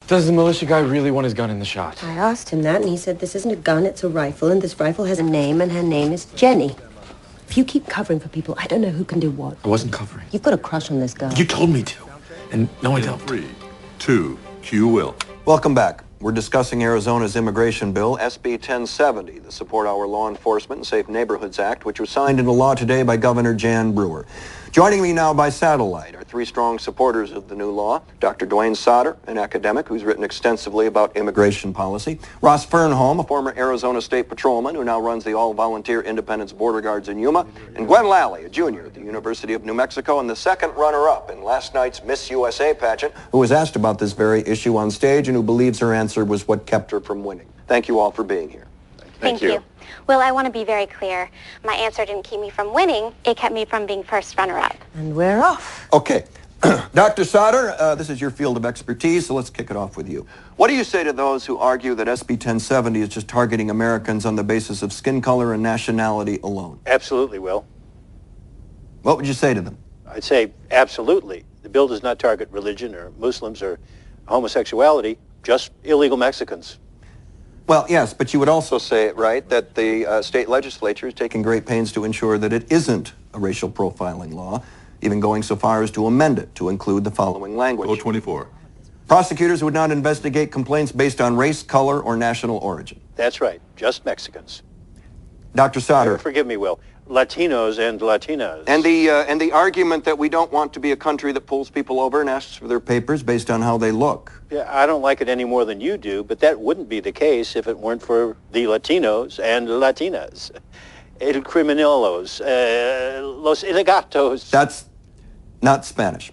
Does the militia guy really want his gun in the shot? I asked him that, and he said this isn't a gun, it's a rifle, and this rifle has a name, and her name is Jenny. If you keep covering for people, I don't know who can do what. I wasn't covering. You've got a crush on this girl. You told me to. And no, I don't. 3, 2, cue Will. Welcome back. We're discussing Arizona's immigration bill, SB 1070, the Support Our Law Enforcement and Safe Neighborhoods Act, which was signed into law today by Governor Jan Brewer. Joining me now by satellite are three strong supporters of the new law: Dr. Dwayne Soter, an academic who's written extensively about immigration policy; Ross Fernholm, a former Arizona State Patrolman who now runs the all-volunteer Independence Border Guards in Yuma; and Gwen Lally, a junior at the University of New Mexico and the second runner-up in last night's Miss USA pageant, who was asked about this very issue on stage and who believes her answer was what kept her from winning. Thank you all for being here. Thank you. Will, I want to be very clear. My answer didn't keep me from winning. It kept me from being first runner-up. And we're off. Okay. Dr. Soter, this is your field of expertise, so let's kick it off with you. What do you say to those who argue that SB 1070 is just targeting Americans on the basis of skin color and nationality alone? Absolutely, Will. What would you say to them? I'd say absolutely. The bill does not target religion or Muslims or homosexuality, just illegal Mexicans. Well, yes, but you would also say, right, that the state legislature is taking great pains to ensure that it isn't a racial profiling law, even going so far as to amend it to include the following language. 024. Prosecutors would not investigate complaints based on race, color, or national origin. That's right, just Mexicans. Dr. Soter. Forgive me, Will. Latinos and Latinas. And the argument that we don't want to be a country that pulls people over and asks for their papers based on how they look. Yeah, I don't like it any more than you do, but that wouldn't be the case if it weren't for the Latinos and Latinas. El criminales, los illegatos. That's not Spanish.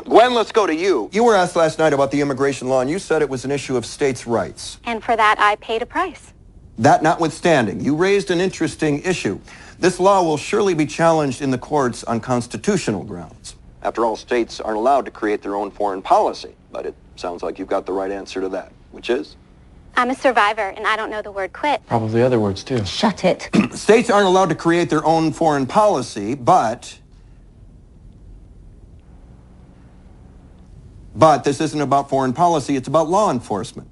Gwen, let's go to you. You were asked last night about the immigration law, and you said it was an issue of states' rights. And for that, I paid a price. That notwithstanding, you raised an interesting issue. This law will surely be challenged in the courts on constitutional grounds. After all, states aren't allowed to create their own foreign policy, but it sounds like you've got the right answer to that, which is? I'm a survivor, and I don't know the word quit. Probably other words, too. Shut it. States aren't allowed to create their own foreign policy, but this isn't about foreign policy, it's about law enforcement.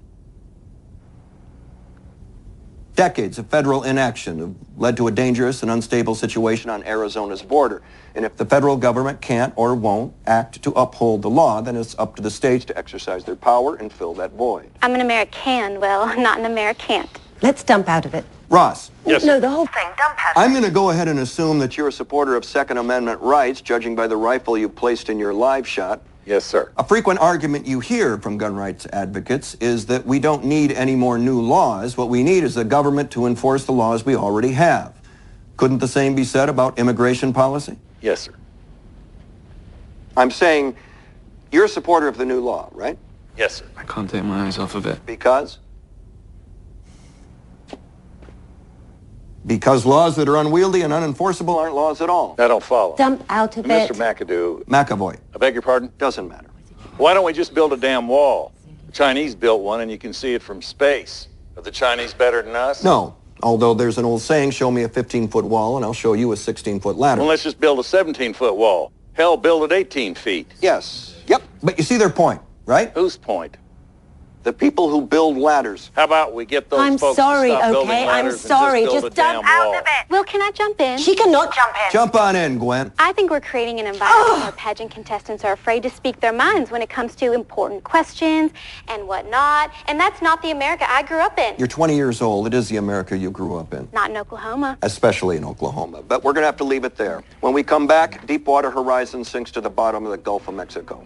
Decades of federal inaction have led to a dangerous and unstable situation on Arizona's border. And if the federal government can't or won't act to uphold the law, then it's up to the states to exercise their power and fill that void. I'm an American, Will, not an Americant. Let's dump out of it. Ross. Yes, No, sir. the whole thing. Dump out of I'm going to go ahead and assume that you're a supporter of Second Amendment rights, judging by the rifle you placed in your live shot. Yes, sir. A frequent argument you hear from gun rights advocates is that we don't need any more new laws. What we need is a government to enforce the laws we already have. Couldn't the same be said about immigration policy? Yes, sir. I'm saying you're a supporter of the new law, right? Yes, sir. I can't take my eyes off of it. Because? Because laws that are unwieldy and unenforceable aren't laws at all. I don't follow. Dump out of Mr. it. McAdoo, McAvoy. I beg your pardon? Doesn't matter. Why don't we just build a damn wall? The Chinese built one and you can see it from space. Are the Chinese better than us? No. Although there's an old saying, show me a 15-foot wall and I'll show you a 16-foot ladder. Well, let's just build a 17-foot wall. Hell, build it 18 feet. Yes. Yep. But you see their point, right? Whose point? The people who build ladders. How about we get those I'm folks sorry, to stop building okay? I'm ladders and sorry. just build Just a damn dump out wall. of it. Will, can I jump in? She cannot jump in. Jump on in, Gwen. I think we're creating an environment where pageant contestants are afraid to speak their minds when it comes to important questions and whatnot. And that's not the America I grew up in. You're 20 years old. It is the America you grew up in. Not in Oklahoma. Especially in Oklahoma. But we're going to have to leave it there. When we come back, Deepwater Horizon sinks to the bottom of the Gulf of Mexico.